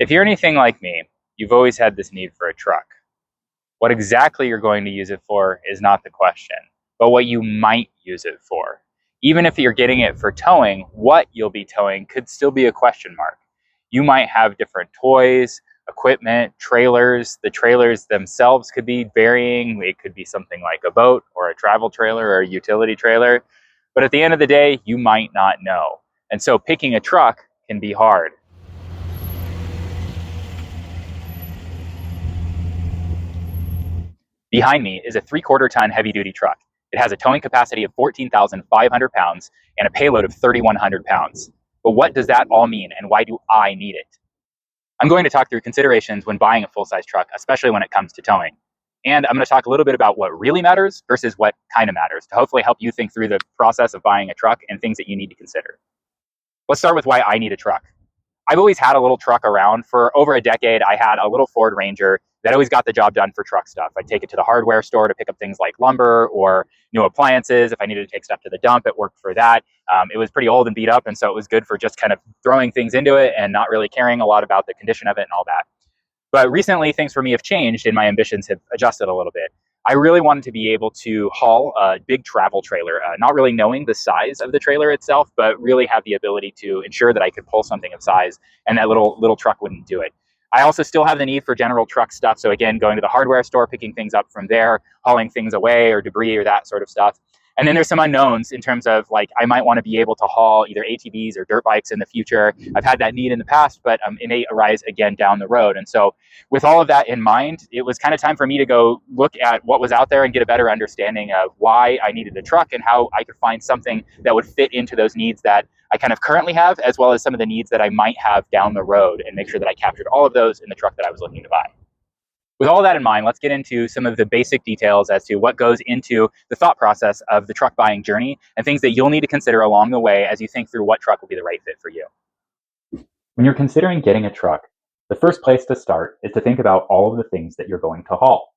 If you're anything like me, you've always had this need for a truck. What exactly you're going to use it for is not the question, but what you might use it for. Even if you're getting it for towing, what you'll be towing could still be a question mark. You might have different toys, equipment, trailers. The trailers themselves could be varying. It could be something like a boat or a travel trailer or a utility trailer. But at the end of the day, you might not know. And so picking a truck can be hard. Behind me is a 3/4 ton heavy duty truck. It has a towing capacity of 14,500 pounds and a payload of 3,100 pounds. But what does that all mean, and why do I need it? I'm going to talk through considerations when buying a full-size truck, especially when it comes to towing. And I'm going to talk a little bit about what really matters versus what kind of matters to hopefully help you think through the process of buying a truck and things that you need to consider. Let's start with why I need a truck. I've always had a little truck around. For over a decade, I had a little Ford Ranger that always got the job done for truck stuff. I'd take it to the hardware store to pick up things like lumber or new appliances. If I needed to take stuff to the dump, it worked for that. It was pretty old and beat up, and so it was good for just kind of throwing things into it and not really caring a lot about the condition of it and all that. But recently, things for me have changed and my ambitions have adjusted a little bit. I really wanted to be able to haul a big travel trailer, not really knowing the size of the trailer itself, but really have the ability to ensure that I could pull something of size, and that little truck wouldn't do it. I also still have the need for general truck stuff. So again, going to the hardware store, picking things up from there, hauling things away or debris or that sort of stuff. And then there's some unknowns in terms of, like, I might want to be able to haul either ATVs or dirt bikes in the future. I've had that need in the past, but it may arise again down the road. And so with all of that in mind, it was kind of time for me to go look at what was out there and get a better understanding of why I needed a truck and how I could find something that would fit into those needs that I kind of currently have, as well as some of the needs that I might have down the road, and make sure that I captured all of those in the truck that I was looking to buy. With all that in mind, let's get into some of the basic details as to what goes into the thought process of the truck buying journey and things that you'll need to consider along the way as you think through what truck will be the right fit for you. When you're considering getting a truck, the first place to start is to think about all of the things that you're going to haul.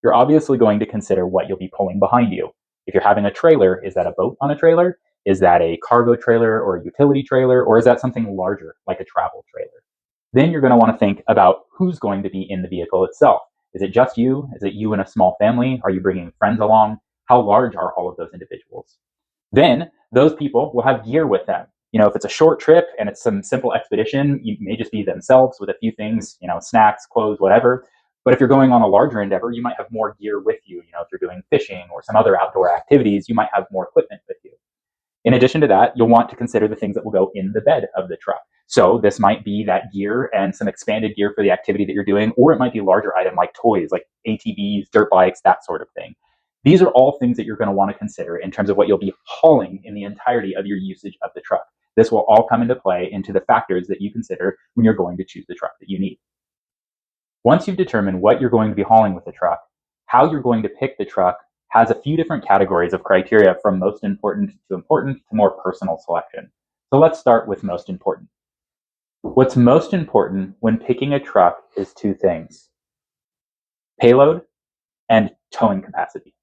You're obviously going to consider what you'll be pulling behind you. If you're having a trailer, is that a boat on a trailer? Is that a cargo trailer or a utility trailer? Or is that something larger, like a travel trailer? Then you're going to want to think about who's going to be in the vehicle itself. Is it just you? Is it you and a small family? Are you bringing friends along? How large are all of those individuals? Then those people will have gear with them. If it's a short trip and it's some simple expedition, you may just be themselves with a few things, snacks, clothes, whatever. But if you're going on a larger endeavor, you might have more gear with you. If you're doing fishing or some other outdoor activities, you might have more equipment with you. In addition to that, you'll want to consider the things that will go in the bed of the truck. So this might be that gear and some expanded gear for the activity that you're doing, or it might be a larger item like toys, like ATVs, dirt bikes, that sort of thing. These are all things that you're going to want to consider in terms of what you'll be hauling in the entirety of your usage of the truck. This will all come into play into the factors that you consider when you're going to choose the truck that you need. Once you've determined what you're going to be hauling with the truck, how you're going to pick the truck has a few different categories of criteria, from most important to more personal selection. So let's start with most important. What's most important when picking a truck is two things: payload and towing capacity.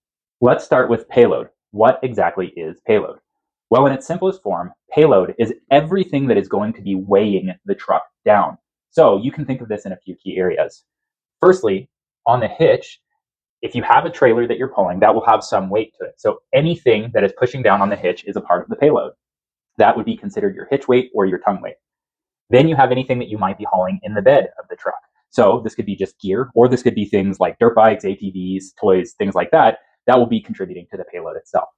Let's start with payload. What exactly is payload? Well, in its simplest form, payload is everything that is going to be weighing the truck down. So you can think of this in a few key areas. Firstly, on the hitch, if you have a trailer that you're pulling, that will have some weight to it. So anything that is pushing down on the hitch is a part of the payload. That would be considered your hitch weight or your tongue weight. Then you have anything that you might be hauling in the bed of the truck. So this could be just gear, or this could be things like dirt bikes, ATVs, toys, things like that. That will be contributing to the payload itself.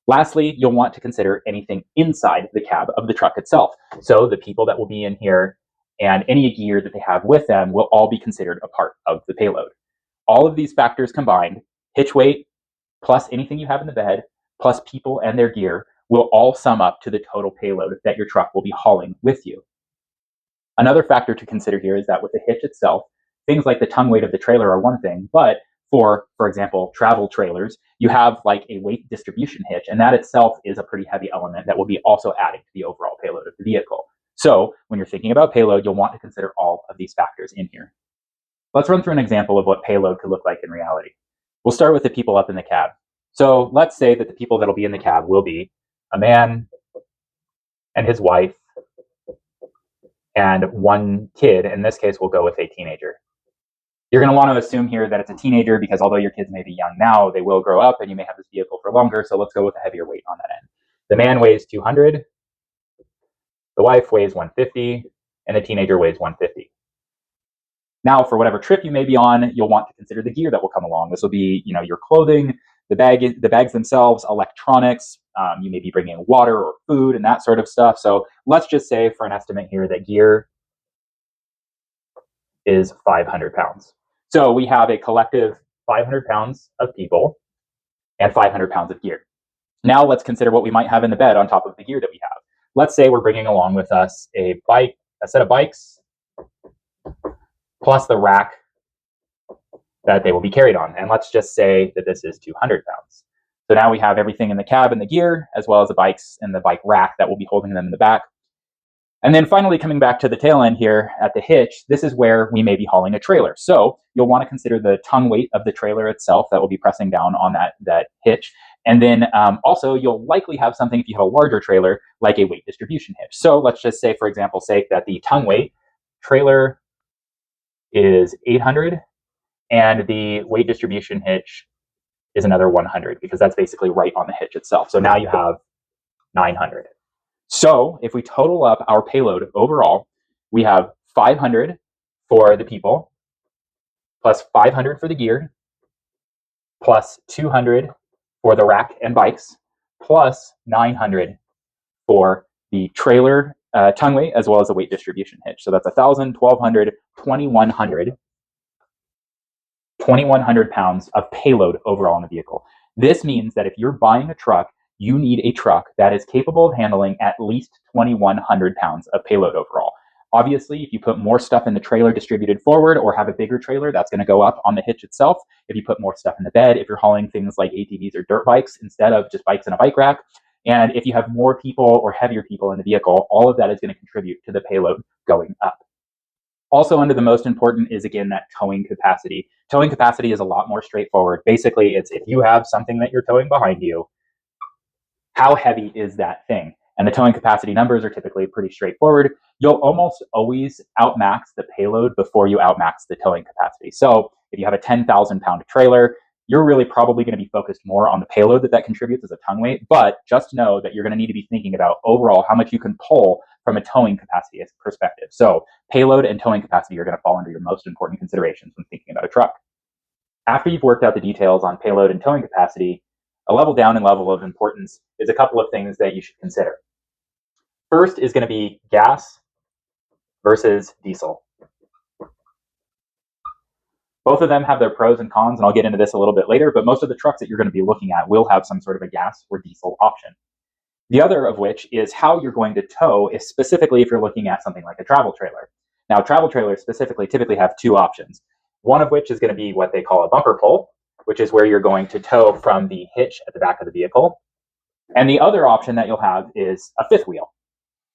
Lastly, you'll want to consider anything inside the cab of the truck itself. So the people that will be in here and any gear that they have with them will all be considered a part of the payload. All of these factors combined, hitch weight, plus anything you have in the bed, plus people and their gear, will all sum up to the total payload that your truck will be hauling with you. Another factor to consider here is that with the hitch itself, things like the tongue weight of the trailer are one thing, but for example, travel trailers, you have like a weight distribution hitch, and that itself is a pretty heavy element that will be also adding to the overall payload of the vehicle. So when you're thinking about payload, you'll want to consider all of these factors in here. Let's run through an example of what payload could look like in reality. We'll start with the people up in the cab. So let's say that the people that'll be in the cab will be a man and his wife and one kid. In this case, we'll go with a teenager. You're going to want to assume here that it's a teenager because although your kids may be young now, they will grow up and you may have this vehicle for longer. So let's go with a heavier weight on that end. The man weighs 200, the wife weighs 150, and the teenager weighs 150. Now, for whatever trip you may be on, you'll want to consider the gear that will come along. This will be, your clothing, the bags themselves, electronics. You may be bringing water or food and that sort of stuff. So let's just say for an estimate here that gear is 500 pounds. So we have a collective 500 pounds of people and 500 pounds of gear. Now let's consider what we might have in the bed on top of the gear that we have. Let's say we're bringing along with us a set of bikes, plus the rack that they will be carried on. And let's just say that this is 200 pounds. So now we have everything in the cab and the gear, as well as the bikes and the bike rack that will be holding them in the back. And then finally, coming back to the tail end here at the hitch, this is where we may be hauling a trailer. So you'll want to consider the tongue weight of the trailer itself that will be pressing down on that hitch. And then also you'll likely have something, if you have a larger trailer, like a weight distribution hitch. So let's just say, for example's sake, that the tongue weight trailer is 800 and the weight distribution hitch is another 100 because that's basically right on the hitch itself. So now you have 900. So if we total up our payload overall, we have 500 for the people, plus 500 for the gear, plus 200 for the rack and bikes, plus 900 for the trailer tongue weight, as well as the weight distribution hitch. So that's 1,000, 1,200, 2,100 pounds of payload overall in the vehicle. This means that if you're buying a truck, you need a truck that is capable of handling at least 2,100 pounds of payload overall. Obviously, if you put more stuff in the trailer distributed forward or have a bigger trailer, that's going to go up on the hitch itself. If you put more stuff in the bed, if you're hauling things like ATVs or dirt bikes instead of just bikes and a bike rack, and if you have more people or heavier people in the vehicle, all of that is going to contribute to the payload going up. Also under the most important is, again, that towing capacity. Towing capacity is a lot more straightforward. Basically, it's if you have something that you're towing behind you, how heavy is that thing? And the towing capacity numbers are typically pretty straightforward. You'll almost always outmax the payload before you outmax the towing capacity. So if you have a 10,000 pound trailer, you're really probably going to be focused more on the payload that contributes as a tongue weight. But just know that you're going to need to be thinking about overall how much you can pull from a towing capacity perspective. So payload and towing capacity are going to fall under your most important considerations when thinking about a truck. After you've worked out the details on payload and towing capacity, a level down in level of importance is a couple of things that you should consider. First is going to be gas versus diesel. Both of them have their pros and cons, and I'll get into this a little bit later, but most of the trucks that you're going to be looking at will have some sort of a gas or diesel option. The other of which is how you're going to tow, specifically if you're looking at something like a travel trailer. Now, travel trailers specifically typically have two options, one of which is going to be what they call a bumper pull, which is where you're going to tow from the hitch at the back of the vehicle. And the other option that you'll have is a fifth wheel,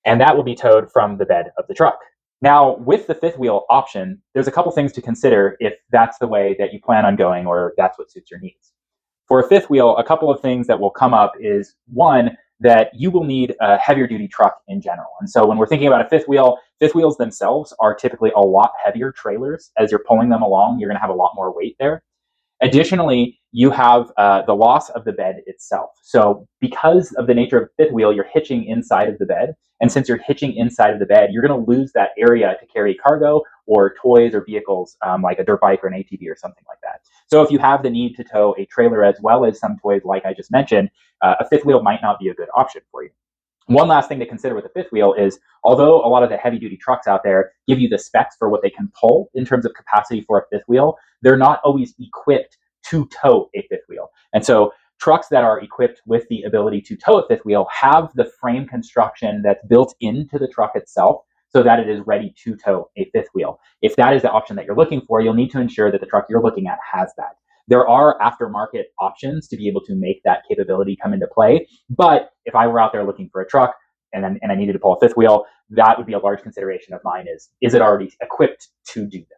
and that will be towed from the bed of the truck. Now, with the fifth wheel option, there's a couple things to consider if that's the way that you plan on going or that's what suits your needs. For a fifth wheel, a couple of things that will come up is, one, that you will need a heavier duty truck in general. And so when we're thinking about a fifth wheels themselves are typically a lot heavier trailers. As you're pulling them along, you're going to have a lot more weight there. Additionally, you have the loss of the bed itself. So because of the nature of a fifth wheel, you're hitching inside of the bed. And since you're hitching inside of the bed, you're going to lose that area to carry cargo or toys or vehicles like a dirt bike or an ATV or something like that. So if you have the need to tow a trailer as well as some toys like I just mentioned, a fifth wheel might not be a good option for you. One last thing to consider with a fifth wheel is, although a lot of the heavy duty trucks out there give you the specs for what they can pull in terms of capacity for a fifth wheel, they're not always equipped to tow a fifth wheel. And so trucks that are equipped with the ability to tow a fifth wheel have the frame construction that's built into the truck itself so that it is ready to tow a fifth wheel. If that is the option that you're looking for, you'll need to ensure that the truck you're looking at has that. There are aftermarket options to be able to make that capability come into play. But if I were out there looking for a truck and I needed to pull a fifth wheel, that would be a large consideration of mine is it already equipped to do that?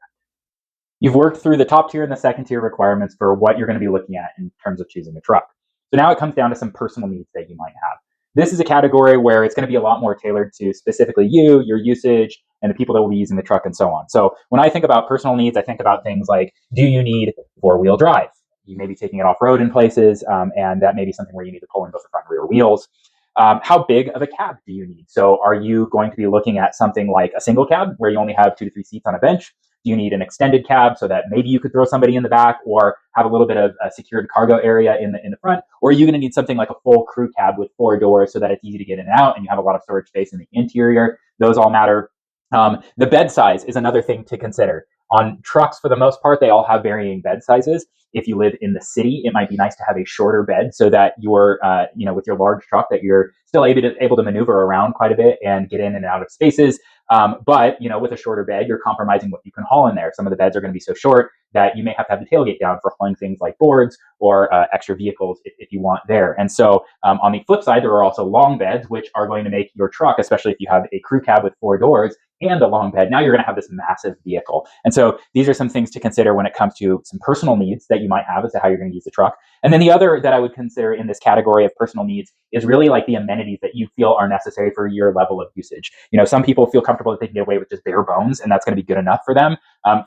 You've worked through the top tier and the second tier requirements for what you're going to be looking at in terms of choosing a truck. So now it comes down to some personal needs that you might have. This is a category where it's going to be a lot more tailored to specifically you, your usage, and the people that will be using the truck and so on. So when I think about personal needs, I think about things like, do you need four-wheel drive? You may be taking it off-road in places, and that may be something where you need to pull in both the front and rear wheels. How big of a cab do you need? So are you going to be looking at something like a single cab where you only have 2 to 3 seats on a bench? Do you need an extended cab so that maybe you could throw somebody in the back or have a little bit of a secured cargo area in the front? Or are you going to need something like a full crew cab with 4 doors so that it's easy to get in and out and you have a lot of storage space in the interior? Those all matter. The bed size is another thing to consider. On trucks, for the most part, they all have varying bed sizes. If you live in the city, it might be nice to have a shorter bed so that you're, with your large truck, that you're still able to maneuver around quite a bit and get in and out of spaces. But with a shorter bed, you're compromising what you can haul in there. Some of the beds are going to be so short that you may have to have the tailgate down for hauling things like boards or extra vehicles if you want there. And so on the flip side, there are also long beds, which are going to make your truck, especially if you have a crew cab with 4 doors and a long bed, now you're going to have this massive vehicle. And so these are some things to consider when it comes to some personal needs that you might have as to how you're going to use the truck. And then the other that I would consider in this category of personal needs is really like the amenities that you feel are necessary for your level of usage. Some people feel comfortable that they can get away with just bare bones, and that's going to be good enough for them.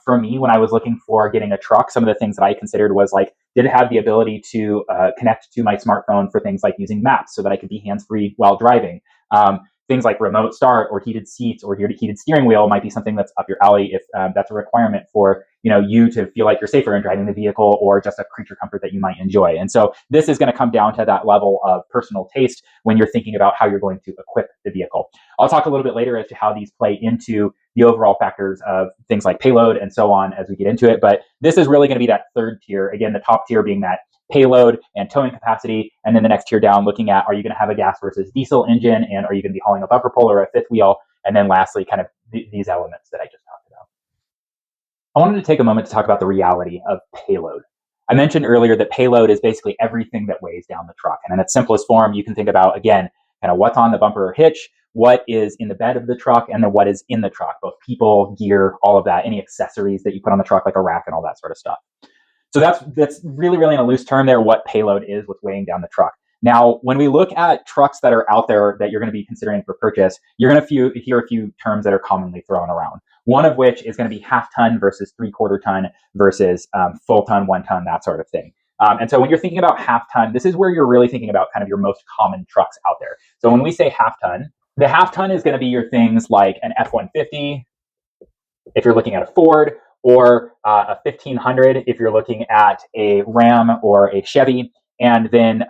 For me, when I was looking for getting a truck, some of the things that I considered was like, did it have the ability to connect to my smartphone for things like using maps so that I could be hands-free while driving? Things like remote start or heated seats or heated steering wheel might be something that's up your alley if that's a requirement for you to feel like you're safer in driving the vehicle, or just a creature comfort that you might enjoy. And so this is going to come down to that level of personal taste when you're thinking about how you're going to equip the vehicle. I'll talk a little bit later as to how these play into the overall factors of things like payload and so on as we get into it. But this is really going to be that third tier. Again, the top tier being that payload and towing capacity, and then the next tier down looking at, are you going to have a gas versus diesel engine, and are you going to be hauling a bumper pull or a fifth wheel, and then lastly kind of these elements that I just talked about. I wanted to take a moment to talk about the reality of payload. I mentioned earlier that payload is basically everything that weighs down the truck, and in its simplest form you can think about, again, kind of what's on the bumper or hitch, what is in the bed of the truck, and then what is in the truck, both people, gear, all of that, any accessories that you put on the truck like a rack and all that sort of stuff. So that's really, really in a loose term there, what payload is, what's weighing down the truck. Now, when we look at trucks that are out there that you're going to be considering for purchase, you're going to hear a few terms that are commonly thrown around. One of which is going to be half ton versus 3/4 ton versus full ton, 1 ton, that sort of thing. And so when you're thinking about half ton, this is where you're really thinking about kind of your most common trucks out there. So when we say half ton, the half ton is going to be your things like an F-150, if you're looking at a Ford, or a 1500 if you're looking at a Ram or a Chevy. And then,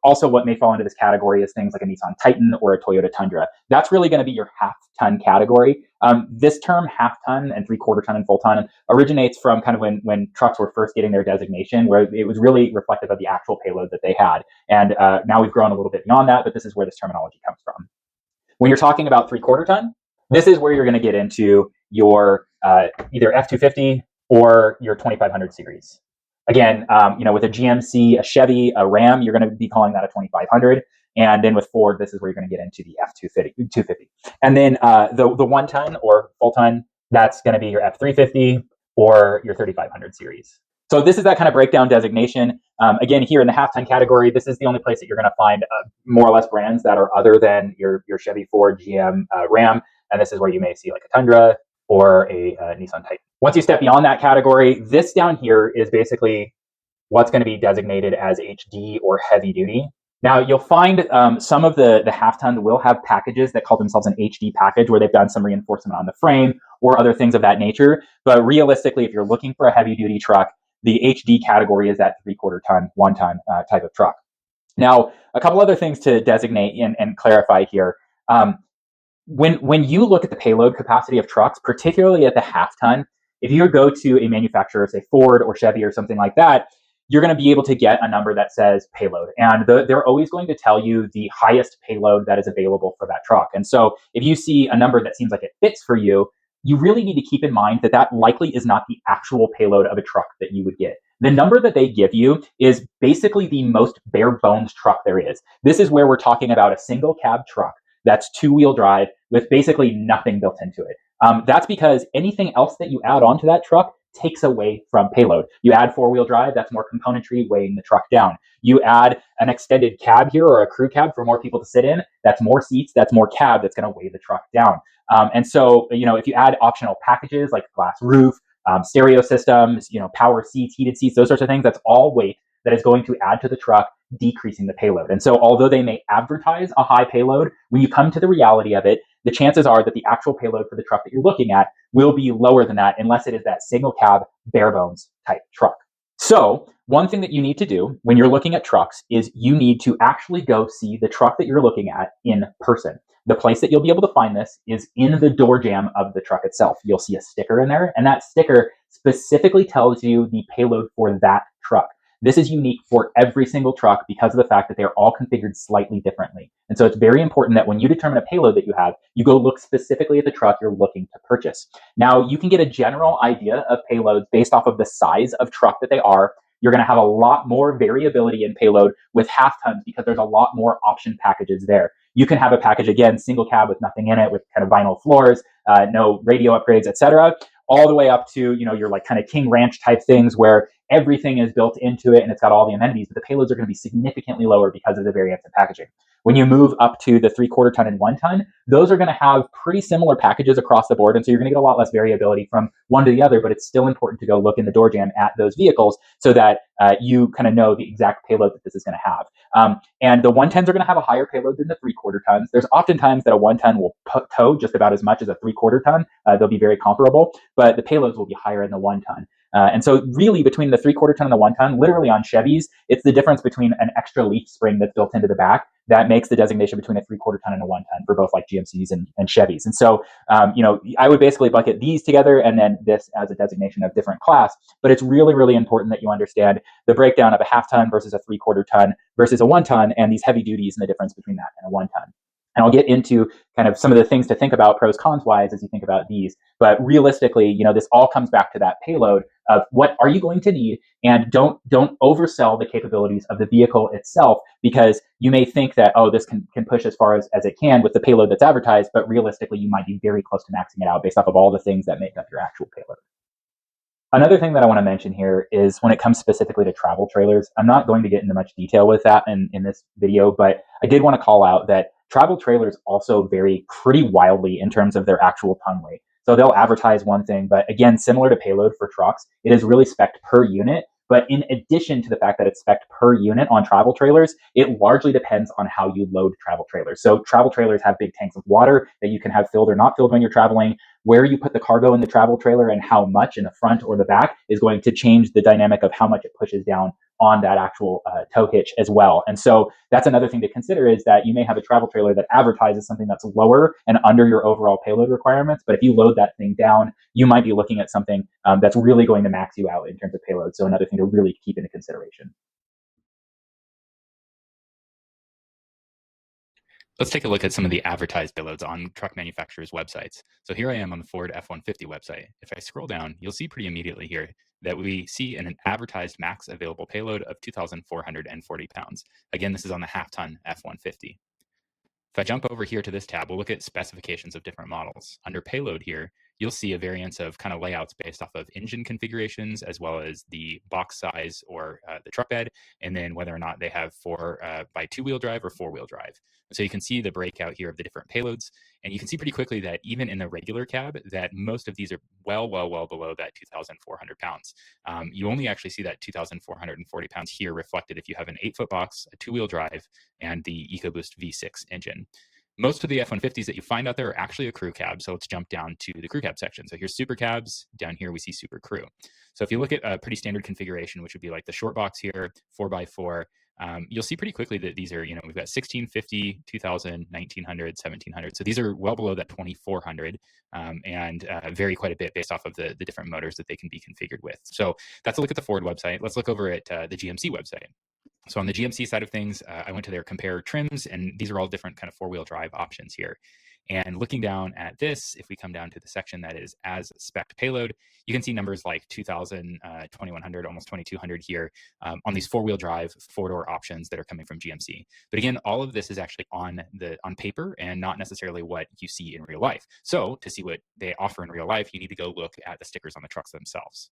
also what may fall into this category is things like a Nissan Titan or a Toyota Tundra. That's really going to be your half-ton category. This term half-ton and 3/4 ton and full ton originates from kind of when trucks were first getting their designation, where it was really reflective of the actual payload that they had. And now we've grown a little bit beyond that, but this is where this terminology comes from. When you're talking about 3/4 ton, this is where you're going to get into your either F-250 or your 2500 series. Again, with a GMC, a Chevy, a Ram, you're going to be calling that a 2500. And then with Ford, this is where you're going to get into the F-250. And then the 1 ton or full ton, that's going to be your F-350 or your 3500 series. So this is that kind of breakdown designation. Again, here in the half ton category, this is the only place that you're going to find more or less brands that are other than your Chevy, Ford, GM, Ram. And this is where you may see like a Tundra or a Nissan Titan. Once you step beyond that category, this down here is basically what's going to be designated as HD or heavy duty. Now, you'll find some of the half ton will have packages that call themselves an HD package, where they've done some reinforcement on the frame or other things of that nature. But realistically, if you're looking for a heavy duty truck, the HD category is that 3/4 ton, 1 ton type of truck. Now, a couple other things to designate and clarify here. When you look at the payload capacity of trucks, particularly at the half ton, if you go to a manufacturer, say Ford or Chevy or something like that, you're going to be able to get a number that says payload. And they're always going to tell you the highest payload that is available for that truck. And so if you see a number that seems like it fits for you, you really need to keep in mind that that likely is not the actual payload of a truck that you would get. The number that they give you is basically the most bare bones truck there is. This is where we're talking about a single cab truck that's 2-wheel drive with basically nothing built into it. That's because anything else that you add onto that truck takes away from payload. You add four-wheel drive, that's more componentry weighing the truck down. You add an extended cab here or a crew cab for more people to sit in, that's more seats, that's more cab, that's going to weigh the truck down. And so, if you add optional packages like glass roof, stereo systems, power seats, heated seats, those sorts of things, that's all weight that is going to add to the truck, decreasing the payload. And so although they may advertise a high payload, when you come to the reality of it, the chances are that the actual payload for the truck that you're looking at will be lower than that unless it is that single cab, bare bones type truck. So one thing that you need to do when you're looking at trucks is you need to actually go see the truck that you're looking at in person. The place that you'll be able to find this is in the door jamb of the truck itself. You'll see a sticker in there, and that sticker specifically tells you the payload for that truck. This is unique for every single truck because of the fact that they're all configured slightly differently. And so it's very important that when you determine a payload that you have, you go look specifically at the truck you're looking to purchase. Now, you can get a general idea of payloads based off of the size of truck that they are. You're going to have a lot more variability in payload with half tons because there's a lot more option packages there. You can have a package, again, single cab with nothing in it, with kind of vinyl floors, no radio upgrades, etc., all the way up to, your like kind of King Ranch type things where everything is built into it and it's got all the amenities, but the payloads are going to be significantly lower because of the variance in packaging. When you move up to the 3/4 ton and 1 ton, those are going to have pretty similar packages across the board. And so you're going to get a lot less variability from one to the other, but it's still important to go look in the door jamb at those vehicles so that you kind of know the exact payload that this is going to have. And the 110s are going to have a higher payload than the 3/4 tons. There's oftentimes that a 1 ton will tow just about as much as a 3/4 ton. They'll be very comparable, but the payloads will be higher in the 1 ton. And so really between the 3/4 ton and the 1 ton, literally on Chevys, it's the difference between an extra leaf spring that's built into the back that makes the designation between a 3/4 ton and a 1 ton for both like GMCs and Chevys. And so, I would basically bucket these together and then this as a designation of different class. But it's really, really important that you understand the breakdown of a half ton versus a 3/4 ton versus a 1 ton and these heavy duties and the difference between that and a 1 ton. And I'll get into kind of some of the things to think about pros cons wise as you think about these. But realistically, this all comes back to that payload of what are you going to need, and don't oversell the capabilities of the vehicle itself, because you may think that, oh, this can push as far as it can with the payload that's advertised, but realistically you might be very close to maxing it out based off of all the things that make up your actual payload. Another thing that I want to mention here is when it comes specifically to travel trailers, I'm not going to get into much detail with that in this video, but I did want to call out that travel trailers also vary pretty wildly in terms of their actual ton weight. So they'll advertise one thing, but again, similar to payload for trucks, it is really spec'd per unit. But in addition to the fact that it's spec'd per unit on travel trailers, it largely depends on how you load travel trailers. So travel trailers have big tanks of water that you can have filled or not filled when you're traveling. Where you put the cargo in the travel trailer and how much in the front or the back is going to change the dynamic of how much it pushes down on that actual tow hitch as well. And so that's another thing to consider, is that you may have a travel trailer that advertises something that's lower and under your overall payload requirements, but if you load that thing down, you might be looking at something that's really going to max you out in terms of payload. So another thing to really keep into consideration. Let's take a look at some of the advertised payloads on truck manufacturers' websites. So here I am on the Ford F-150 website. If I scroll down, you'll see pretty immediately here that we see an advertised max available payload of 2,440 pounds. Again, this is on the half-ton F-150. If I jump over here to this tab, we'll look at specifications of different models. Under payload here, you'll see a variance of kind of layouts based off of engine configurations, as well as the box size or the truck bed, and then whether or not they have 4x2-wheel drive or 4-wheel drive. And so you can see the breakout here of the different payloads, and you can see pretty quickly that even in the regular cab, that most of these are well below that 2,400 pounds. You only actually see that 2,440 pounds here reflected if you have an 8-foot box, a 2-wheel drive, and the EcoBoost V6 engine. Most of the F-150s that you find out there are actually a crew cab. So let's jump down to the crew cab section. So here's super cabs. Down here, we see super crew. So if you look at a pretty standard configuration, which would be like the short box here, 4x4, you'll see pretty quickly that these are, we've got 1650, 2000, 1900, 1700. So these are well below that 2400 and vary quite a bit based off of the different motors that they can be configured with. So that's a look at the Ford website. Let's look over at the GMC website. So on the GMC side of things, I went to their compare trims, and these are all different kind of 4-wheel drive options here. And looking down at this, if we come down to the section that is as spec payload, you can see numbers like 2000, 2100, almost 2200 here on these 4-wheel drive, 4-door options that are coming from GMC. But again, all of this is actually on paper and not necessarily what you see in real life. So to see what they offer in real life, you need to go look at the stickers on the trucks themselves.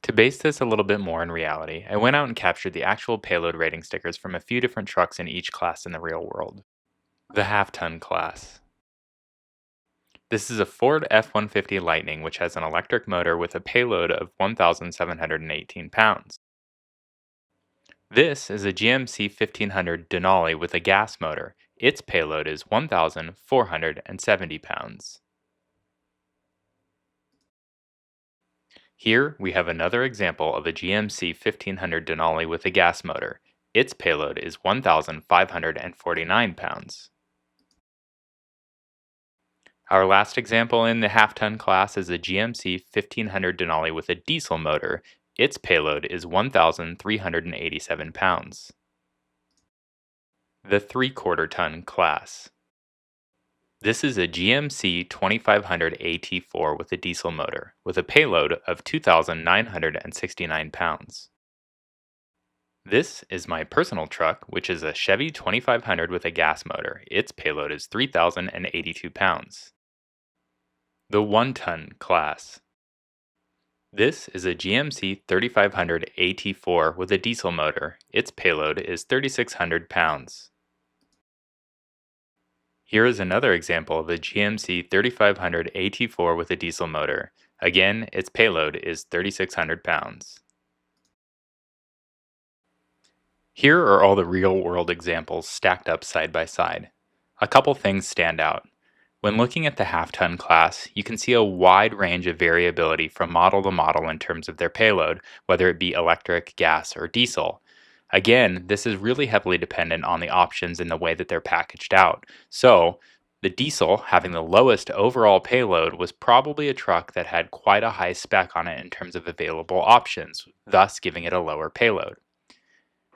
To base this a little bit more in reality, I went out and captured the actual payload rating stickers from a few different trucks in each class in the real world. The half-ton class. This is a Ford F-150 Lightning which has an electric motor with a payload of 1,718 pounds. This is a GMC 1500 Denali with a gas motor. Its payload is 1,470 pounds. Here we have another example of a GMC 1500 Denali with a gas motor. Its payload is 1,549 pounds. Our last example in the half-ton class is a GMC 1500 Denali with a diesel motor. Its payload is 1,387 pounds. The 3/4 ton class. This is a GMC 2500 AT4 with a diesel motor, with a payload of 2,969 pounds. This is my personal truck, which is a Chevy 2500 with a gas motor. Its payload is 3,082 pounds. The 1-ton class. This is a GMC 3500 AT4 with a diesel motor. Its payload is 3,600 pounds. Here is another example of a GMC 3500 AT4 with a diesel motor. Again, its payload is 3,600 pounds. Here are all the real-world examples stacked up side by side. A couple things stand out. When looking at the half-ton class, you can see a wide range of variability from model to model in terms of their payload, whether it be electric, gas, or diesel. Again, this is really heavily dependent on the options and the way that they're packaged out. So, the diesel, having the lowest overall payload, was probably a truck that had quite a high spec on it in terms of available options, thus giving it a lower payload.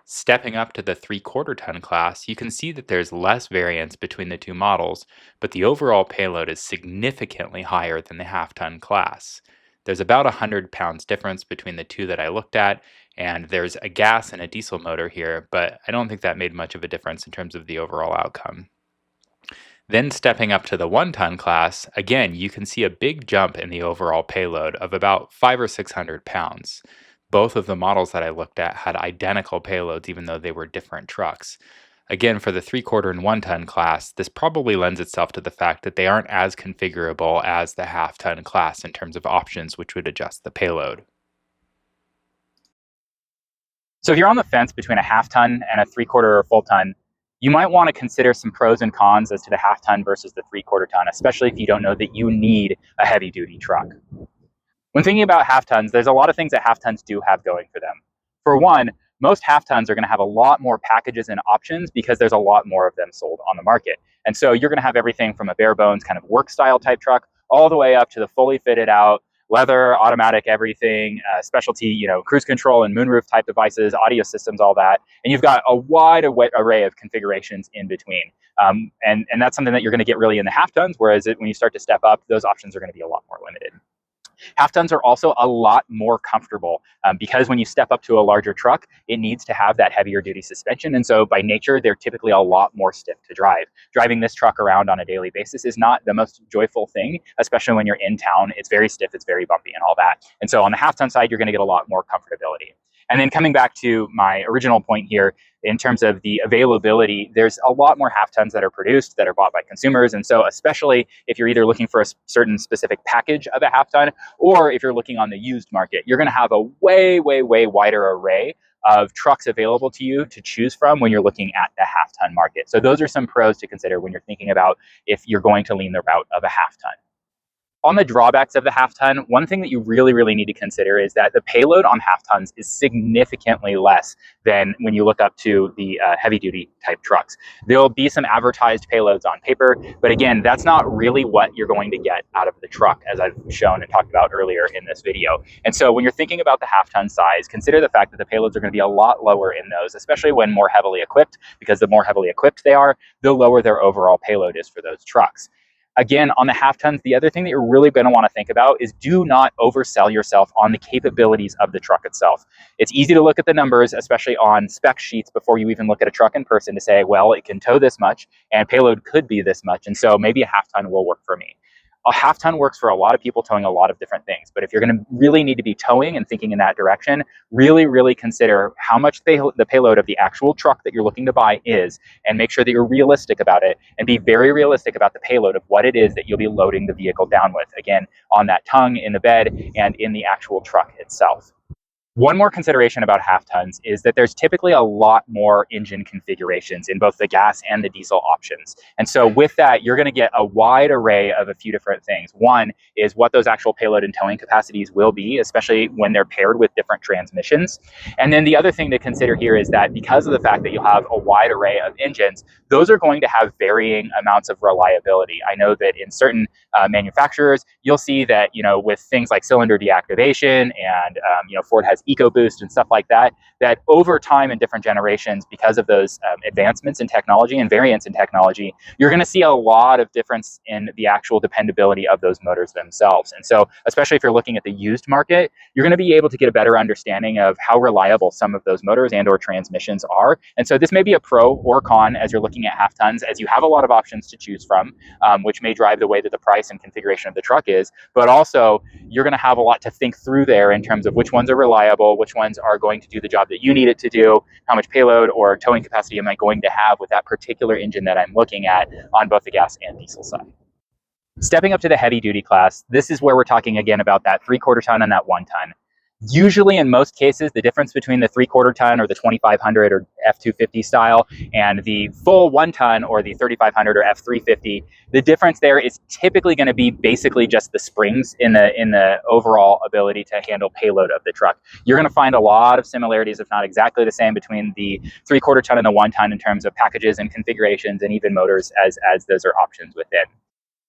Stepping up to the 3/4 ton class, you can see that there's less variance between the two models, but the overall payload is significantly higher than the half-ton class. There's about 100 pounds difference between the two that I looked at, and there's a gas and a diesel motor here, but I don't think that made much of a difference in terms of the overall outcome. Then stepping up to the 1-ton class, again, you can see a big jump in the overall payload of about 500 or 600 pounds. Both of the models that I looked at had identical payloads, even though they were different trucks. Again, for the 3/4 and 1-ton class, this probably lends itself to the fact that they aren't as configurable as the half-ton class in terms of options which would adjust the payload. So if you're on the fence between a half ton and a 3/4 or full ton, you might want to consider some pros and cons as to the half ton versus the 3/4 ton, especially if you don't know that you need a heavy duty truck. When thinking about half tons, there's a lot of things that half tons do have going for them. For one, most half tons are going to have a lot more packages and options because there's a lot more of them sold on the market. And so you're going to have everything from a bare bones kind of work style type truck all the way up to the fully fitted out leather, automatic, everything, specialty, cruise control and moonroof type devices, audio systems, all that. And you've got a wide array of configurations in between. And that's something that you're going to get really in the half tons, whereas when you start to step up, those options are going to be a lot more limited. Half tons are also a lot more comfortable because when you step up to a larger truck, it needs to have that heavier duty suspension. And so by nature, they're typically a lot more stiff to drive. Driving this truck around on a daily basis is not the most joyful thing, especially when you're in town. It's very stiff, it's very bumpy and all that. And so on the half ton side, you're going to get a lot more comfortability. And then coming back to my original point here, in terms of the availability, there's a lot more half tons that are produced that are bought by consumers. And so especially if you're either looking for a certain specific package of a half ton, or if you're looking on the used market, you're going to have a way wider array of trucks available to you to choose from when you're looking at the half ton market. So those are some pros to consider when you're thinking about if you're going to lean the route of a half ton. On the drawbacks of the half ton, one thing that you really need to consider is that the payload on half tons is significantly less than when you look up to the heavy duty type trucks. There'll be some advertised payloads on paper, but again, that's not really what you're going to get out of the truck, as I've shown and talked about earlier in this video. And so when you're thinking about the half ton size, consider the fact that the payloads are going to be a lot lower in those, especially when more heavily equipped, because the more heavily equipped they are, the lower their overall payload is for those trucks. Again, on the half tons, the other thing that you're really going to want to think about is do not oversell yourself on the capabilities of the truck itself. It's easy to look at the numbers, especially on spec sheets, before you even look at a truck in person to say, well, it can tow this much and payload could be this much. And so maybe a half ton will work for me. A half ton works for a lot of people towing a lot of different things. But if you're going to really need to be towing and thinking in that direction, really consider how much the payload of the actual truck that you're looking to buy is, and make sure that you're realistic about it, and be very realistic about the payload of what it is that you'll be loading the vehicle down with. Again, on that tongue, in the bed, and in the actual truck itself. One more consideration about half tons is that there's typically a lot more engine configurations in both the gas and the diesel options. And so with that, you're going to get a wide array of a few different things. One is what those actual payload and towing capacities will be, especially when they're paired with different transmissions. And then the other thing to consider here is that because of the fact that you'll have a wide array of engines, those are going to have varying amounts of reliability. I know that in certain manufacturers, you'll see that, with things like cylinder deactivation and, Ford has EcoBoost and stuff like that, that over time in different generations, because of those advancements in technology and variants in technology, you're going to see a lot of difference in the actual dependability of those motors themselves. And so, especially if you're looking at the used market, you're going to be able to get a better understanding of how reliable some of those motors and or transmissions are. And so this may be a pro or con as you're looking at half tons, as you have a lot of options to choose from, which may drive the way that the price and configuration of the truck is, but also you're going to have a lot to think through there in terms of which ones are reliable, which ones are going to do the job that you need it to do, how much payload or towing capacity am I going to have with that particular engine that I'm looking at on both the gas and diesel side. Stepping up to the heavy duty class, this is where we're talking again about that 3/4 ton and that 1 ton. Usually in most cases, the difference between the 3/4 ton or the 2500 or F250 style and the full 1 ton or the 3500 or F350, the difference there is typically going to be basically just the springs in the overall ability to handle payload of the truck. You're going to find a lot of similarities, if not exactly the same, between the 3/4 ton and the 1 ton in terms of packages and configurations and even motors as those are options within.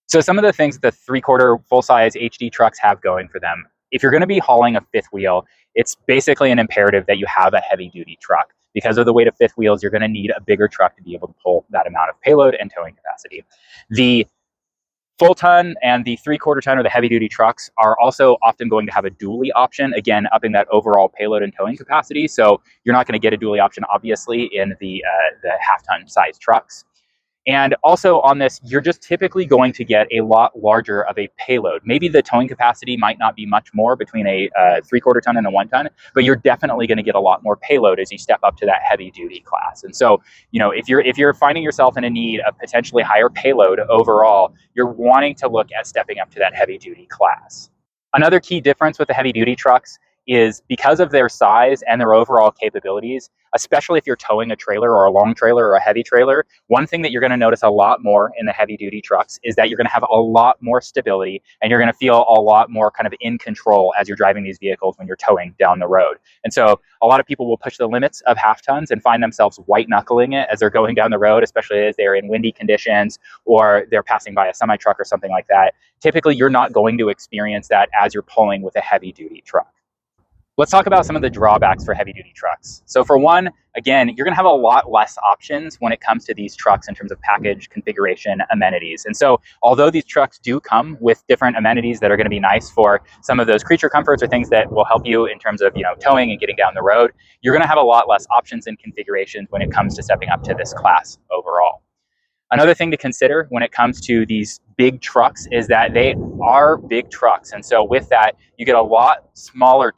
So some of the things that the 3/4 full-size HD trucks have going for them: if you're going to be hauling a fifth wheel, it's basically an imperative that you have a heavy-duty truck. Because of the weight of fifth wheels, you're going to need a bigger truck to be able to pull that amount of payload and towing capacity. The full ton and the 3/4 ton or the heavy-duty trucks are also often going to have a dually option, again, upping that overall payload and towing capacity. So you're not going to get a dually option, obviously, in the half-ton size trucks. And also on this, you're just typically going to get a lot larger of a payload. Maybe the towing capacity might not be much more between a 3/4 ton and a 1 ton, but you're definitely going to get a lot more payload as you step up to that heavy duty class. And so, if you're finding yourself in a need of potentially higher payload overall, you're wanting to look at stepping up to that heavy duty class. Another key difference with the heavy duty trucks is because of their size and their overall capabilities, especially if you're towing a trailer or a long trailer or a heavy trailer, one thing that you're going to notice a lot more in the heavy duty trucks is that you're going to have a lot more stability and you're going to feel a lot more kind of in control as you're driving these vehicles when you're towing down the road. And so a lot of people will push the limits of half tons and find themselves white knuckling it as they're going down the road, especially as they're in windy conditions or they're passing by a semi truck or something like that. Typically, you're not going to experience that as you're pulling with a heavy duty truck. Let's talk about some of the drawbacks for heavy duty trucks. So for one, again, you're gonna have a lot less options when it comes to these trucks in terms of package, configuration, amenities. And so although these trucks do come with different amenities that are gonna be nice for some of those creature comforts or things that will help you in terms of towing and getting down the road, you're gonna have a lot less options and configurations when it comes to stepping up to this class overall. Another thing to consider when it comes to these big trucks is that they are big trucks. And so with that, you get a lot larger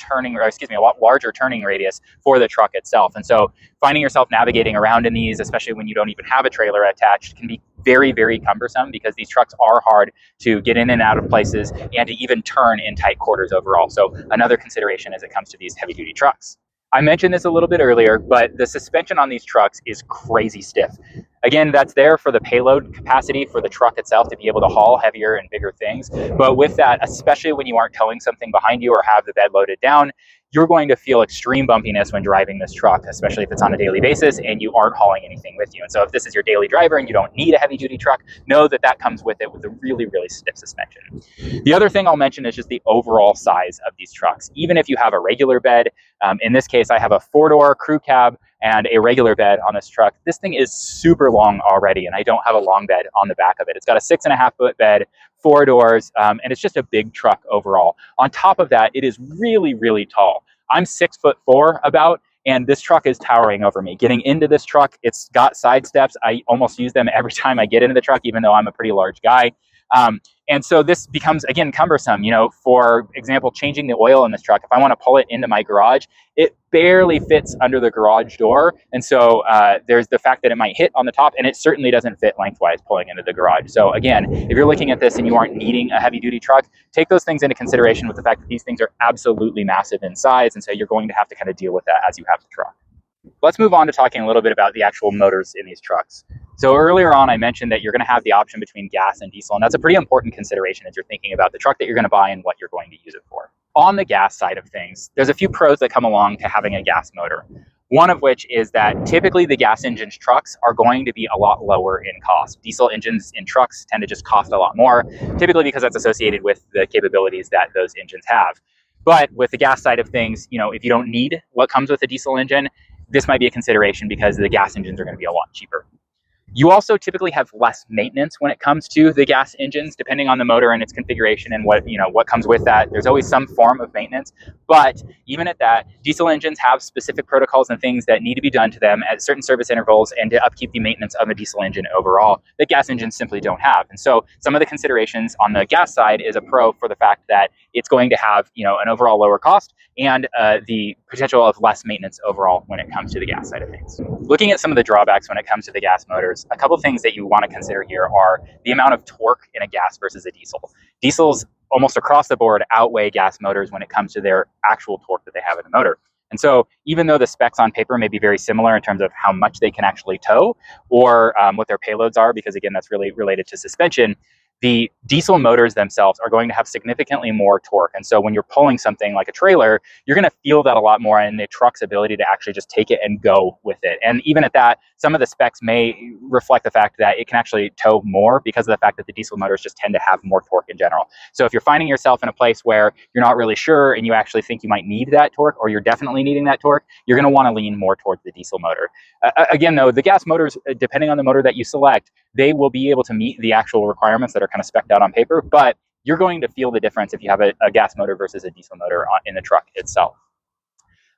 turning radius for the truck itself. And so finding yourself navigating around in these, especially when you don't even have a trailer attached, can be very, very cumbersome because these trucks are hard to get in and out of places and to even turn in tight quarters overall. So another consideration as it comes to these heavy duty trucks. I mentioned this a little bit earlier, but the suspension on these trucks is crazy stiff. Again, that's there for the payload capacity for the truck itself to be able to haul heavier and bigger things. But with that, especially when you aren't towing something behind you or have the bed loaded down, you're going to feel extreme bumpiness when driving this truck, especially if it's on a daily basis and you aren't hauling anything with you. And so if this is your daily driver and you don't need a heavy duty truck, know that that comes with it with a really, really stiff suspension. The other thing I'll mention is just the overall size of these trucks. Even if you have a regular bed, in this case, I have a 4-door crew cab and a regular bed on this truck. This thing is super long already, and I don't have a long bed on the back of it. It's got a 6.5-foot bed, 4 doors, and it's just a big truck overall. On top of that, it is really, really tall. I'm 6'4" about, and this truck is towering over me. Getting into this truck, it's got side steps. I almost use them every time I get into the truck, even though I'm a pretty large guy. And so this becomes, again, cumbersome. For example, changing the oil in this truck, if I want to pull it into my garage, it barely fits under the garage door. And so there's the fact that it might hit on the top, and it certainly doesn't fit lengthwise pulling into the garage. So again, if you're looking at this and you aren't needing a heavy duty truck, take those things into consideration with the fact that these things are absolutely massive in size. And so you're going to have to kind of deal with that as you have the truck. Let's move on to talking a little bit about the actual motors in these trucks. So earlier on, I mentioned that you're going to have the option between gas and diesel, and that's a pretty important consideration as you're thinking about the truck that you're going to buy and what you're going to use it for. On the gas side of things, there's a few pros that come along to having a gas motor. One of which is that typically the gas engines trucks are going to be a lot lower in cost. Diesel engines in trucks tend to just cost a lot more, typically because that's associated with the capabilities that those engines have. But with the gas side of things, if you don't need what comes with a diesel engine, this might be a consideration because the gas engines are going to be a lot cheaper. You also typically have less maintenance when it comes to the gas engines, depending on the motor and its configuration and what comes with that. There's always some form of maintenance, but even at that, diesel engines have specific protocols and things that need to be done to them at certain service intervals and to upkeep the maintenance of a diesel engine overall that gas engines simply don't have. And so some of the considerations on the gas side is a pro for the fact that it's going to have an overall lower cost and the potential of less maintenance overall when it comes to the gas side of things. Looking at some of the drawbacks when it comes to the gas motors, a couple things that you want to consider here are the amount of torque in a gas versus a diesel. Diesels almost across the board outweigh gas motors when it comes to their actual torque that they have in the motor. And so even though the specs on paper may be very similar in terms of how much they can actually tow or what their payloads are, because again, that's really related to suspension, the diesel motors themselves are going to have significantly more torque. And so when you're pulling something like a trailer, you're going to feel that a lot more in the truck's ability to actually just take it and go with it. And even at that, some of the specs may reflect the fact that it can actually tow more because of the fact that the diesel motors just tend to have more torque in general. So if you're finding yourself in a place where you're not really sure and you actually think you might need that torque, or you're definitely needing that torque, you're going to want to lean more towards the diesel motor. Again, though, the gas motors, depending on the motor that you select, they will be able to meet the actual requirements that are kind of spec'd out on paper, but you're going to feel the difference if you have a gas motor versus a diesel motor in the truck itself.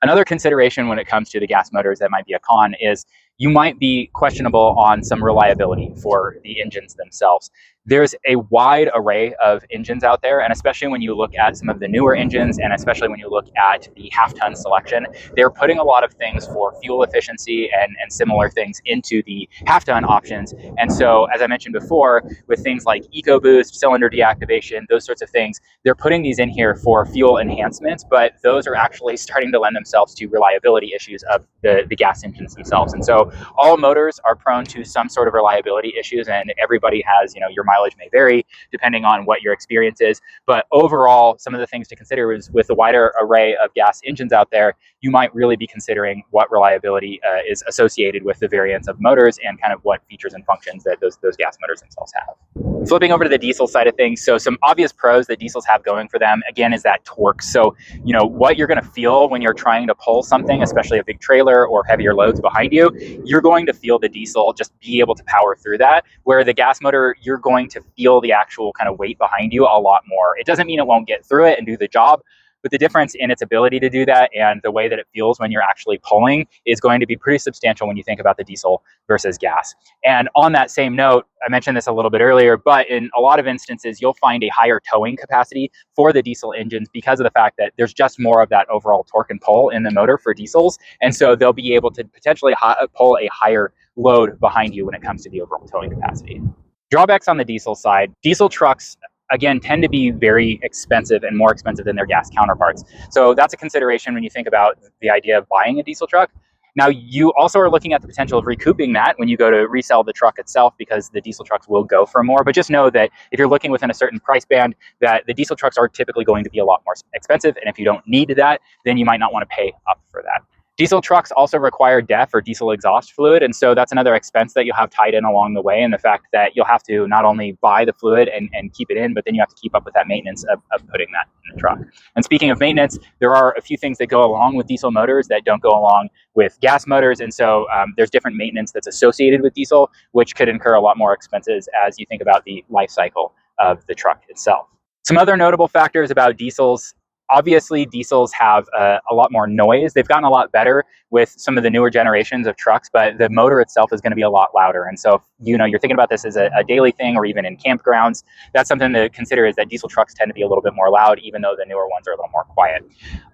Another consideration when it comes to the gas motors that might be a con is you might be questionable on some reliability for the engines themselves. There's a wide array of engines out there, and especially when you look at some of the newer engines, and especially when you look at the half-ton selection, they're putting a lot of things for fuel efficiency and similar things into the half-ton options. And so, as I mentioned before, with things like EcoBoost, cylinder deactivation, those sorts of things, they're putting these in here for fuel enhancements, but those are actually starting to lend themselves to reliability issues of the gas engines themselves. And so all motors are prone to some sort of reliability issues, and everybody has, your mileage may vary depending on what your experience is. But overall, some of the things to consider is with the wider array of gas engines out there, you might really be considering what reliability is associated with the variants of motors and kind of what features and functions that those gas motors themselves have. Flipping over to the diesel side of things, so some obvious pros that diesels have going for them, again, is that torque. So, what you're going to feel when you're trying to pull something, especially a big trailer or heavier loads behind you, you're going to feel the diesel just be able to power through that, where the gas motor, you're going to feel the actual kind of weight behind you a lot more. It doesn't mean it won't get through it and do the job, but the difference in its ability to do that and the way that it feels when you're actually pulling is going to be pretty substantial when you think about the diesel versus gas. And on that same note, I mentioned this a little bit earlier, but in a lot of instances, you'll find a higher towing capacity for the diesel engines because of the fact that there's just more of that overall torque and pull in the motor for diesels. And so they'll be able to potentially pull a higher load behind you when it comes to the overall towing capacity. Drawbacks on the diesel side, diesel trucks again, tend to be very expensive and more expensive than their gas counterparts. So that's a consideration when you think about the idea of buying a diesel truck. Now, you also are looking at the potential of recouping that when you go to resell the truck itself, because the diesel trucks will go for more. But just know that if you're looking within a certain price band, that the diesel trucks are typically going to be a lot more expensive. And if you don't need that, then you might not want to pay up for that. Diesel trucks also require DEF, or diesel exhaust fluid, and so that's another expense that you'll have tied in along the way, and the fact that you'll have to not only buy the fluid and keep it in, but then you have to keep up with that maintenance of putting that in the truck. And speaking of maintenance, there are a few things that go along with diesel motors that don't go along with gas motors, and so there's different maintenance that's associated with diesel, which could incur a lot more expenses as you think about the life cycle of the truck itself. Some other notable factors about diesels Obviously, diesels have a lot more noise. They've gotten a lot better with some of the newer generations of trucks, but the motor itself is going to be a lot louder. And so, if, you're thinking about this as a daily thing, or even in campgrounds, that's something to consider, is that diesel trucks tend to be a little bit more loud, even though the newer ones are a little more quiet.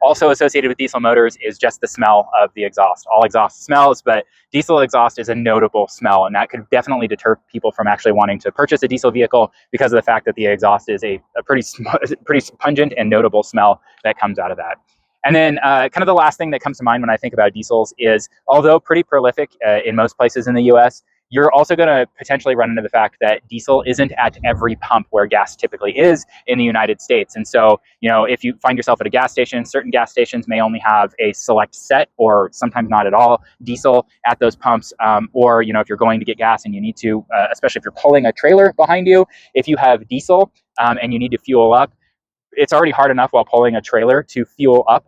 Also associated with diesel motors is just the smell of the exhaust. All exhaust smells, but diesel exhaust is a notable smell, and that could definitely deter people from actually wanting to purchase a diesel vehicle because of the fact that the exhaust is a pretty pungent and notable smell that comes out of that. And then kind of the last thing that comes to mind when I think about diesels is, although pretty prolific in most places in the US, you're also going to potentially run into the fact that diesel isn't at every pump where gas typically is in the United States. And so, if you find yourself at a gas station, certain gas stations may only have a select set, or sometimes not at all, diesel at those pumps. Or, if you're going to get gas and you need to, especially if you're pulling a trailer behind you, if you have diesel and you need to fuel up, it's already hard enough while pulling a trailer to fuel up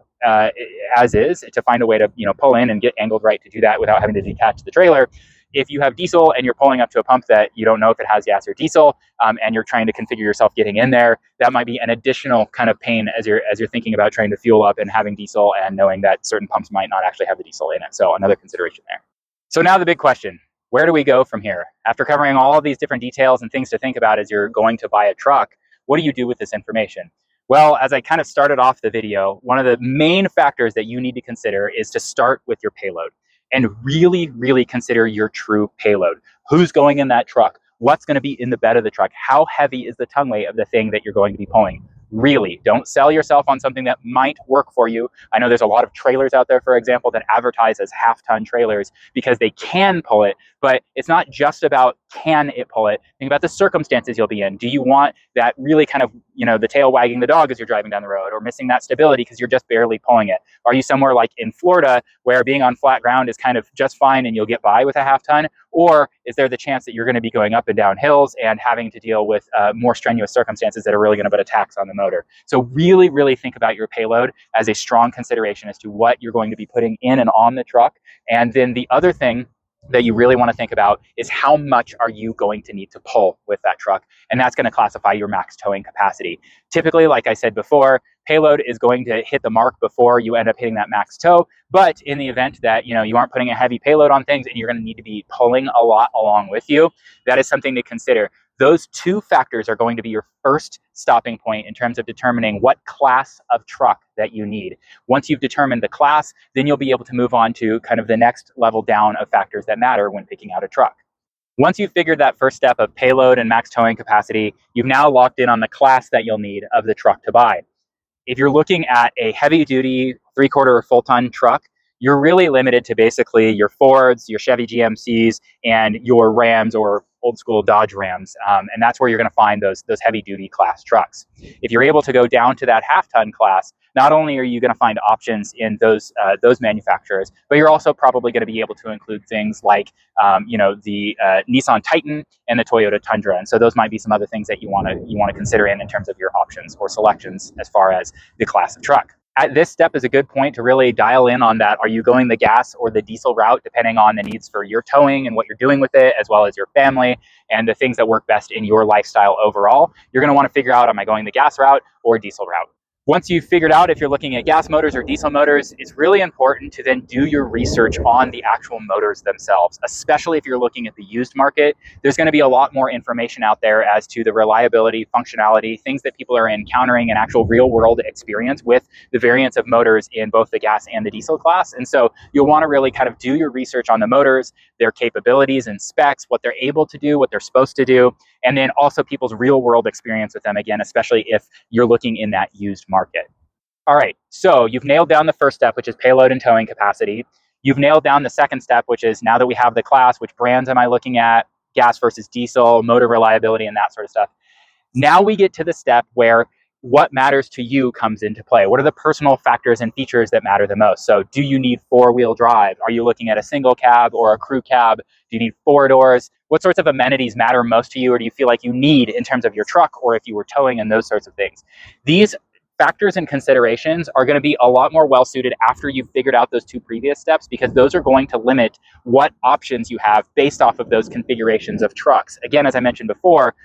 as is, to find a way to pull in and get angled right to do that without having to detach the trailer. If you have diesel and you're pulling up to a pump that you don't know if it has gas or diesel, and you're trying to configure yourself getting in there, that might be an additional kind of pain as you're thinking about trying to fuel up and having diesel, and knowing that certain pumps might not actually have the diesel in it. So another consideration there. So now the big question: where do we go from here? After covering all of these different details and things to think about as you're going to buy a truck, what do you do with this information? Well, as I kind of started off the video, one of the main factors that you need to consider is to start with your payload, and really, really consider your true payload. Who's going in that truck? What's going to be in the bed of the truck? How heavy is the ton weight of the thing that you're going to be pulling? Really, don't sell yourself on something that might work for you. I know there's a lot of trailers out there, for example, that advertise as half-ton trailers because they can pull it, but it's not just about can it pull it. Think about the circumstances you'll be in. Do you want that really kind of, the tail wagging the dog as you're driving down the road, or missing that stability because you're just barely pulling it? Are you somewhere like in Florida where being on flat ground is kind of just fine and you'll get by with a half-ton? Or is there the chance that you're going to be going up and down hills and having to deal with more strenuous circumstances that are really going to put a tax on the motor? So really, really think about your payload as a strong consideration as to what you're going to be putting in and on the truck. And then the other thing that you really want to think about is, how much are you going to need to pull with that truck? And that's going to classify your max towing capacity. Typically, like I said before, payload is going to hit the mark before you end up hitting that max tow. But in the event that you aren't putting a heavy payload on things and you're going to need to be pulling a lot along with you, that is something to consider. Those two factors are going to be your first stopping point in terms of determining what class of truck that you need. Once you've determined the class, then you'll be able to move on to kind of the next level down of factors that matter when picking out a truck. Once you've figured that first step of payload and max towing capacity, you've now locked in on the class that you'll need of the truck to buy. If you're looking at a heavy-duty 3/4 or full-ton truck, you're really limited to basically your Fords, your Chevy GMCs, and your Rams, or old school Dodge Rams. And that's where you're going to find those heavy-duty class trucks. If you're able to go down to that half-ton class, not only are you going to find options in those manufacturers, but you're also probably going to be able to include things like the Nissan Titan and the Toyota Tundra. And so those might be some other things that you want to consider in terms of your options or selections as far as the class of truck. At this step is a good point to really dial in on that. Are you going the gas or the diesel route, depending on the needs for your towing and what you're doing with it, as well as your family and the things that work best in your lifestyle overall? You're going to want to figure out, am I going the gas route or diesel route? Once you've figured out if you're looking at gas motors or diesel motors, it's really important to then do your research on the actual motors themselves, especially if you're looking at the used market. There's going to be a lot more information out there as to the reliability, functionality, things that people are encountering in actual real world experience with the variants of motors in both the gas and the diesel class. And so you'll want to really kind of do your research on the motors, their capabilities and specs, what they're able to do, what they're supposed to do, and then also people's real world experience with them, again, especially if you're looking in that used market. All right, so you've nailed down the first step, which is payload and towing capacity. You've nailed down the second step, which is, now that we have the class, which brands am I looking at, gas versus diesel, motor reliability, and that sort of stuff. Now we get to the step where what matters to you comes into play. What are the personal factors and features that matter the most? So do you need 4-wheel drive? Are you looking at a single cab or a crew cab? Do you need 4 doors? What sorts of amenities matter most to you, or do you feel like you need in terms of your truck, or if you were towing, and those sorts of things? These factors and considerations are going to be a lot more well suited after you've figured out those 2 previous steps, because those are going to limit what options you have based off of those configurations of trucks. Again, as I mentioned before,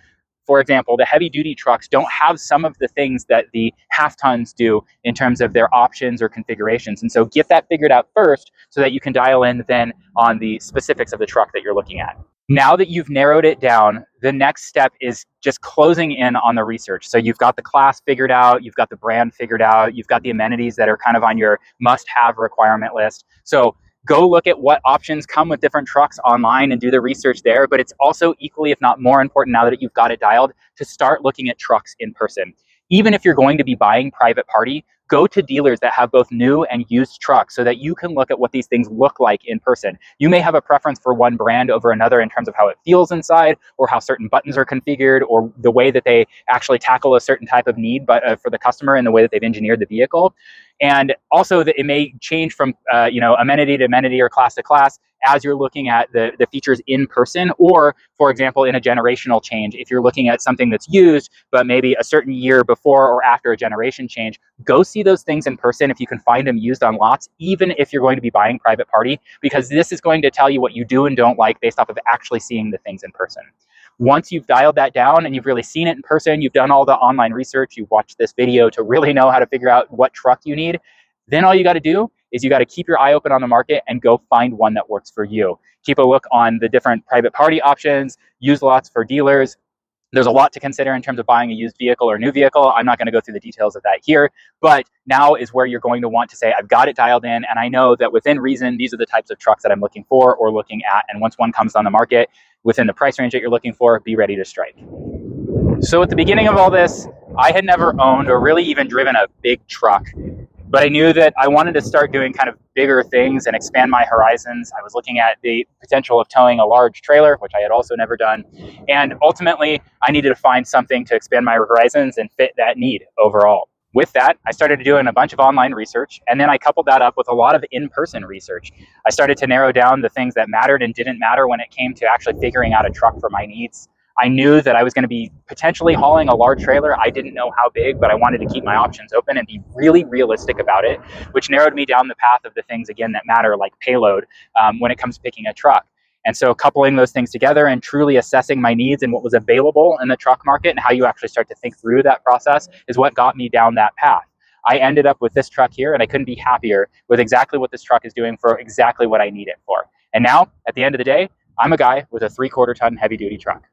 for example, the heavy duty trucks don't have some of the things that the half tons do in terms of their options or configurations. And so get that figured out first so that you can dial in then on the specifics of the truck that you're looking at. Now that you've narrowed it down, the next step is just closing in on the research. So you've got the class figured out, you've got the brand figured out, you've got the amenities that are kind of on your must-have requirement list. So go look at what options come with different trucks online and do the research there. But it's also equally, if not more important, now that you've got it dialed, to start looking at trucks in person. Even if you're going to be buying private party, go to dealers that have both new and used trucks so that you can look at what these things look like in person. You may have a preference for one brand over another in terms of how it feels inside, or how certain buttons are configured, or the way that they actually tackle a certain type of need for the customer and the way that they've engineered the vehicle. And also that it may change from amenity to amenity or class to class as you're looking at the features in person, or for example, in a generational change, if you're looking at something that's used, but maybe a certain year before or after a generation change, go see those things in person if you can find them used on lots, even if you're going to be buying private party, because this is going to tell you what you do and don't like based off of actually seeing the things in person. Once you've dialed that down and you've really seen it in person, you've done all the online research, you've watched this video to really know how to figure out what truck you need, then all you got to do is you got to keep your eye open on the market and go find one that works for you. Keep a look on the different private party options, used lots for dealers. There's a lot to consider in terms of buying a used vehicle or a new vehicle. I'm not going to go through the details of that here, but now is where you're going to want to say, I've got it dialed in, and I know that within reason, these are the types of trucks that I'm looking for or looking at. And once one comes on the market within the price range that you're looking for, be ready to strike. So at the beginning of all this, I had never owned or really even driven a big truck, but I knew that I wanted to start doing kind of bigger things and expand my horizons. I was looking at the potential of towing a large trailer, which I had also never done. And ultimately, I needed to find something to expand my horizons and fit that need overall. With that, I started doing a bunch of online research, and then I coupled that up with a lot of in-person research. I started to narrow down the things that mattered and didn't matter when it came to actually figuring out a truck for my needs. I knew that I was going to be potentially hauling a large trailer. I didn't know how big, but I wanted to keep my options open and be really realistic about it, which narrowed me down the path of the things, again, that matter, like payload, when it comes to picking a truck. And so coupling those things together and truly assessing my needs and what was available in the truck market and how you actually start to think through that process is what got me down that path. I ended up with this truck here, and I couldn't be happier with exactly what this truck is doing for exactly what I need it for. And now, at the end of the day, I'm a guy with a 3/4 ton heavy duty truck.